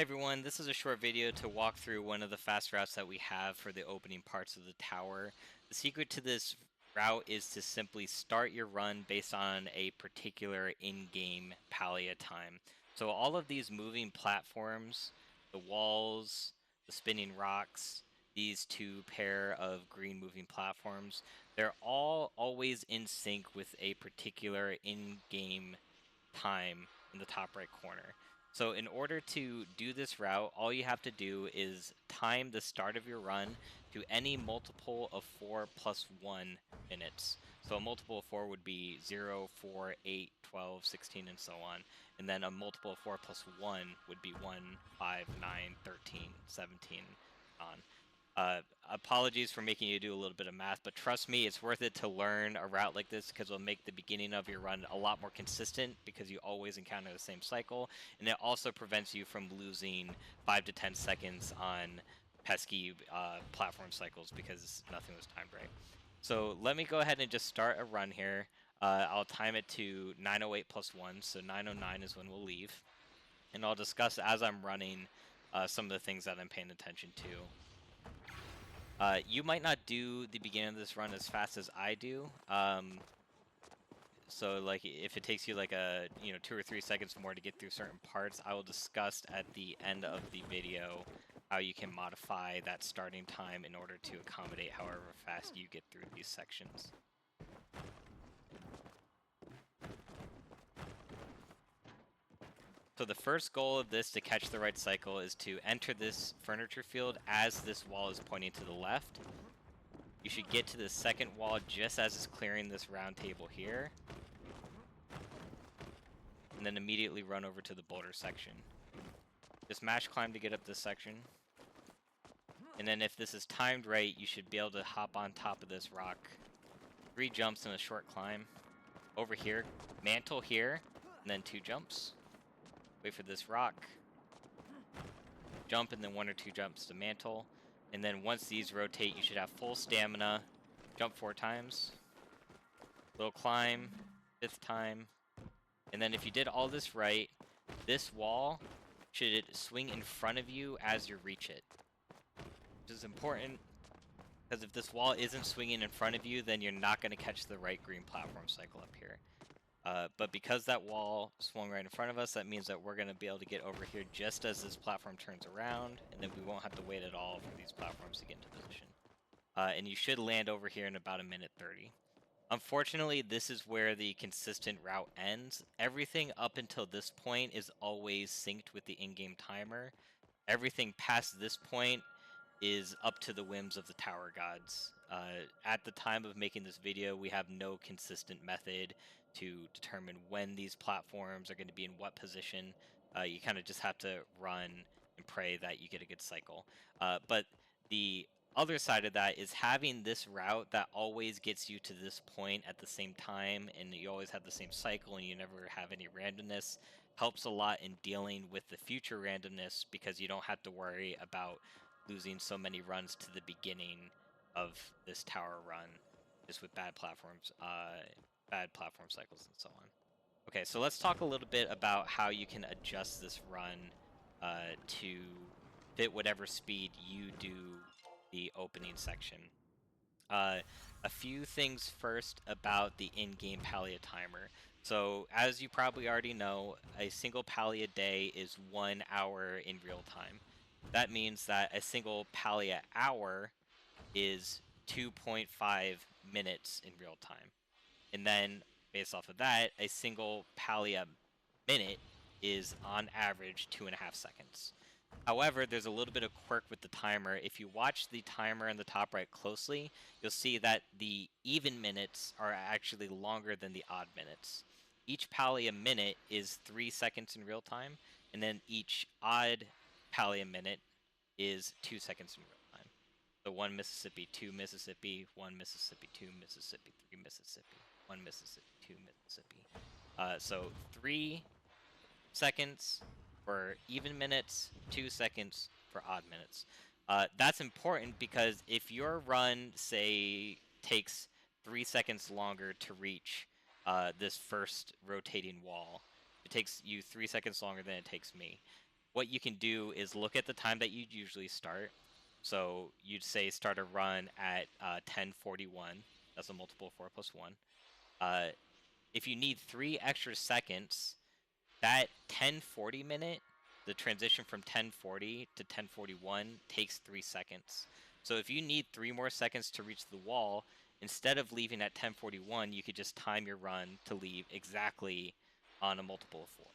Hey everyone, this is a short video to walk through one of the fast routes that we have for the opening parts of the tower. The secret to this route is to simply start your run based on a particular in-game Palia time. So all of these moving platforms, the walls, the spinning rocks, these two pair of green moving platforms, they're all always in sync with a particular in-game time in the top right corner. So in order to do this route, all you have to do is time the start of your run to any multiple of 4 plus 1 minutes. So a multiple of 4 would be 0, 4, 8, 12, 16, and so on. And then a multiple of 4 plus 1 would be 1, 5, 9, 13, 17, on. Apologies for making you do a little bit of math, but trust me, it's worth it to learn a route like this because it'll make the beginning of your run a lot more consistent because you always encounter the same cycle, and it also prevents you from losing 5 to 10 seconds on pesky platform cycles because nothing was timed right. So let me go ahead and just start a run here. I'll time it to 9:08 plus 1, so 9:09 is when we'll leave, and I'll discuss as I'm running some of the things that I'm paying attention to. You might not do the beginning of this run as fast as I do. So like if it takes you like 2 or 3 seconds more to get through certain parts, I will discuss at the end of the video how you can modify that starting time in order to accommodate however fast you get through these sections. So the first goal of this to catch the right cycle is to enter this furniture field as this wall is pointing to the left. You should get to the second wall just as it's clearing this round table here, and then immediately run over to the boulder section. Just mash climb to get up this section. And then if this is timed right, you should be able to hop on top of this rock. 3 jumps and a short climb. Over here, mantle here, and then 2 jumps. Wait for this rock. Jump and then 1 or 2 jumps to mantle. And then once these rotate, you should have full stamina. Jump 4 times. Little climb, 5th time. And then if you did all this right, this wall should swing in front of you as you reach it. Which is important, because if this wall isn't swinging in front of you, then you're not going to catch the right green platform cycle up here. But because that wall swung right in front of us, that means that we're going to be able to get over here just as this platform turns around, and then we won't have to wait at all for these platforms to get into position. And you should land over here in about 1:30. Unfortunately, this is where the consistent route ends. Everything up until this point is always synced with the in-game timer. Everything past this point is up to the whims of the tower gods. At the time of making this video, we have no consistent method to determine when these platforms are going to be in what position. You kind of just have to run and pray that you get a good cycle. But the other side of that is having this route that always gets you to this point at the same time, and you always have the same cycle and you never have any randomness, helps a lot in dealing with the future randomness because you don't have to worry about losing so many runs to the beginning of this tower run just with bad platform cycles and so on. Okay, so let's talk a little bit about how you can adjust this run to fit whatever speed you do the opening section. A few things first about the in-game Palia timer. So, as you probably already know, a single Palia day is 1 hour in real time. That means that a single Palia hour is 2.5 minutes in real time. And then, based off of that, a single Palia minute is on average 2.5 seconds. However, there's a little bit of quirk with the timer. If you watch the timer in the top right closely, you'll see that the even minutes are actually longer than the odd minutes. Each Palia minute is 3 seconds in real time, and then each odd Palia minute is 2 seconds in real time. So 1 Mississippi, 2 Mississippi, 1 Mississippi, 2 Mississippi, 3 Mississippi, 1 Mississippi, 2 Mississippi. So 3 seconds for even minutes, 2 seconds for odd minutes. That's important because if your run, say, takes 3 seconds longer to reach this first rotating wall, it takes you 3 seconds longer than it takes me. what you can do is look at the time that you'd usually start. So you'd say start a run at 10:41. That's a multiple of 4 plus 1. If you need 3 extra seconds, that 10:40 minute, the transition from 10:40 to 10:41 takes 3 seconds. So if you need 3 more seconds to reach the wall, instead of leaving at 10:41, you could just time your run to leave exactly on a multiple of 4.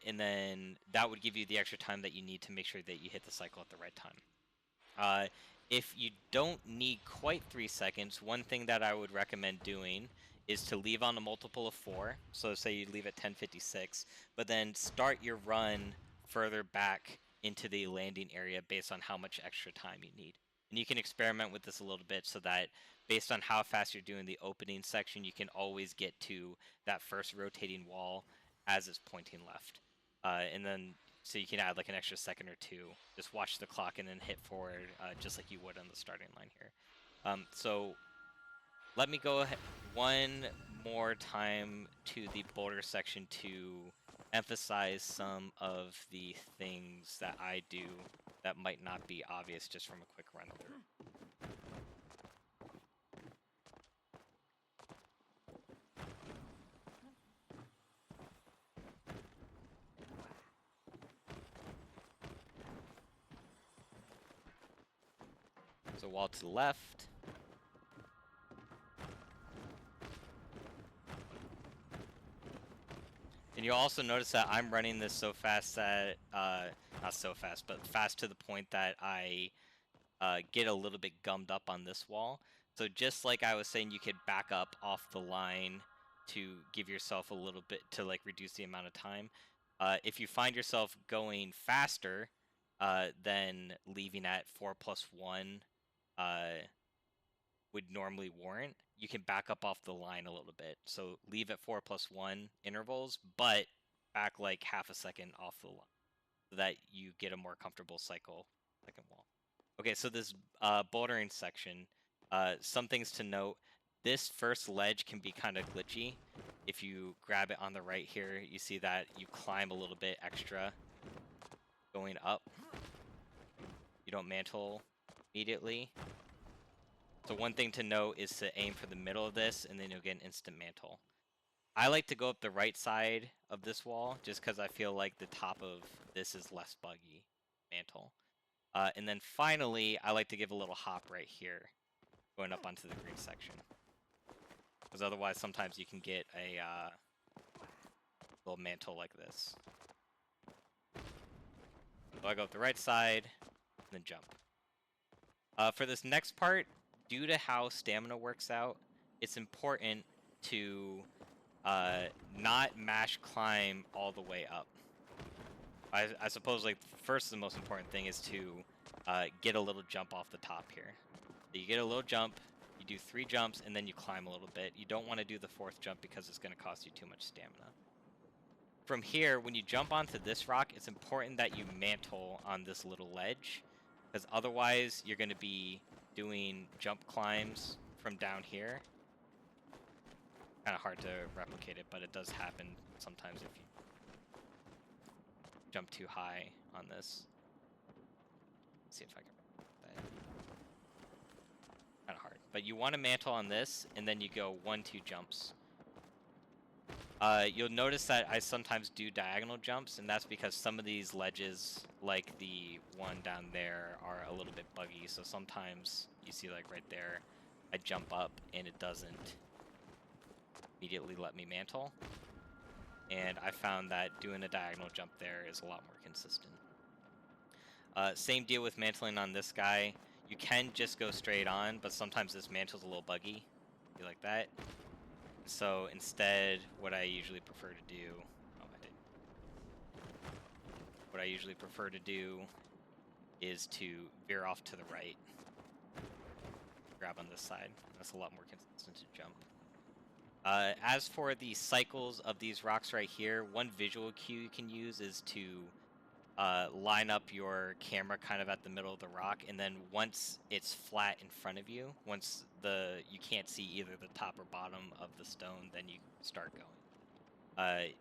And then that would give you the extra time that you need to make sure that you hit the cycle at the right time. If you don't need quite 3 seconds, one thing that I would recommend doing is to leave on a multiple of 4. So say you leave at 10:56, but then start your run further back into the landing area based on how much extra time you need. And you can experiment with this a little bit so that based on how fast you're doing the opening section, you can always get to that first rotating wall as it's pointing left. And then so you can add like an extra second or 2. Just watch the clock and then hit forward, just like you would on the starting line here. So let me go ahead one more time to the boulder section to emphasize some of the things that I do that might not be obvious just from a quick run through. So wall to the left. And you'll also notice that I'm running this so fast that, not so fast, but fast to the point that I get a little bit gummed up on this wall. So just like I was saying, you could back up off the line to give yourself a little bit to like reduce the amount of time. If you find yourself going faster than leaving at 4 plus 1 would normally warrant, you can back up off the line a little bit. So leave at 4 plus 1 intervals, but back like half a second off the line so that you get a more comfortable cycle second wall. Okay, so this bouldering section, some things to note. This first ledge can be kind of glitchy. If you grab it on the right here, you see that you climb a little bit extra going up. You don't mantle immediately. So one thing to note is to aim for the middle of this, and then you'll get an instant mantle. I like to go up the right side of this wall, just because I feel like the top of this is less buggy mantle. And then finally, I like to give a little hop right here, going up onto the green section. Because otherwise, sometimes you can get a little mantle like this. So I go up the right side, and then jump. For this next part, due to how stamina works out, it's important to not mash climb all the way up. I suppose like first the most important thing is to get a little jump off the top here. So you get a little jump, you do 3 jumps, and then you climb a little bit. You don't want to do the 4th jump because it's going to cost you too much stamina. From here, when you jump onto this rock, it's important that you mantle on this little ledge, because otherwise you're going to be doing jump climbs from down here. Kind of hard to replicate it, but it does happen sometimes if you jump too high on this. Let's see if I can. Kind of hard, but you want to mantle on this, and then you go 1, 2 jumps. You'll notice that I sometimes do diagonal jumps, and that's because some of these ledges, like the one down there, are a little bit buggy. So sometimes you see, like right there, I jump up and it doesn't immediately let me mantle. And I found that doing a diagonal jump there is a lot more consistent. Same deal with mantling on this guy. You can just go straight on, but sometimes this mantle's a little buggy. You like that? So instead, what I usually prefer to do... Oh, I did. What I usually prefer to do is to veer off to the right. Grab on this side. That's a lot more consistent to jump. As for the cycles of these rocks right here, one visual cue you can use is to line up your camera kind of at the middle of the rock, and then once it's flat in front of you, once you can't see either the top or bottom of the stone, then you start going.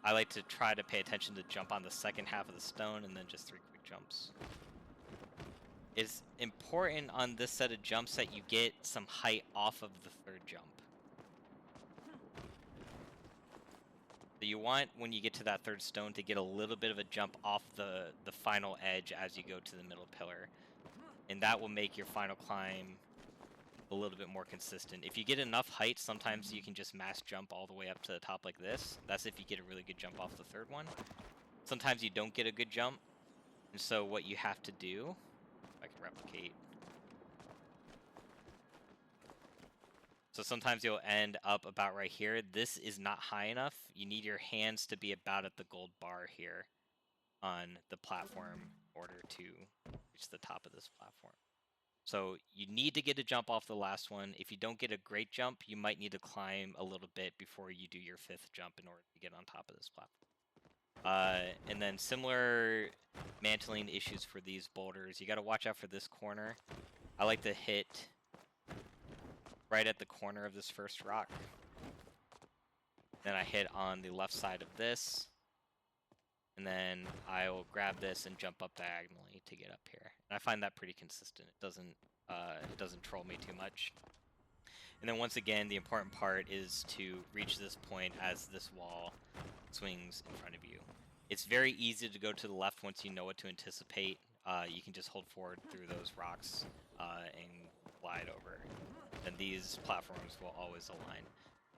I like to try to pay attention to jump on the second half of the stone and then just 3 quick jumps. It's important on this set of jumps that you get some height off of the third jump. So you want, when you get to that third stone, to get a little bit of a jump off the final edge as you go to the middle pillar. And that will make your final climb a little bit more consistent. If you get enough height, sometimes you can just mass jump all the way up to the top like this. That's if you get a really good jump off the third one. Sometimes you don't get a good jump. And so what you have to do, if I can replicate. So sometimes you'll end up about right here. This is not high enough. You need your hands to be about at the gold bar here on the platform in order to reach the top of this platform. So you need to get a jump off the last one. If you don't get a great jump, you might need to climb a little bit before you do your 5th jump in order to get on top of this platform. And then similar mantling issues for these boulders. You got to watch out for this corner. I like to hit right at the corner of this first rock. Then I hit on the left side of this. And then I will grab this and jump up diagonally to get up here. And I find that pretty consistent. It doesn't troll me too much. And then once again, the important part is to reach this point as this wall swings in front of you. It's very easy to go to the left once you know what to anticipate. You can just hold forward through those rocks and glide over. And these platforms will always align.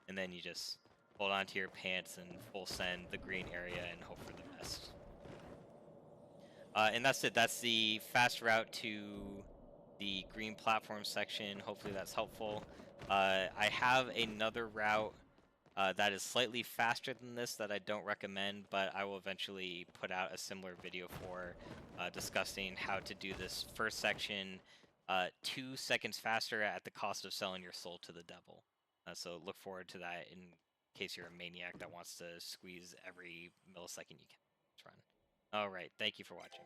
And then you just hold onto your pants and full send the green area and hope for the best. And that's it. That's the fast route to the green platform section. Hopefully that's helpful. I have another route that is slightly faster than this that I don't recommend, but I will eventually put out a similar video for discussing how to do this first section 2 seconds faster at the cost of selling your soul to the devil. So look forward to that in case you're a maniac that wants to squeeze every millisecond you can this run. All right, thank you for watching.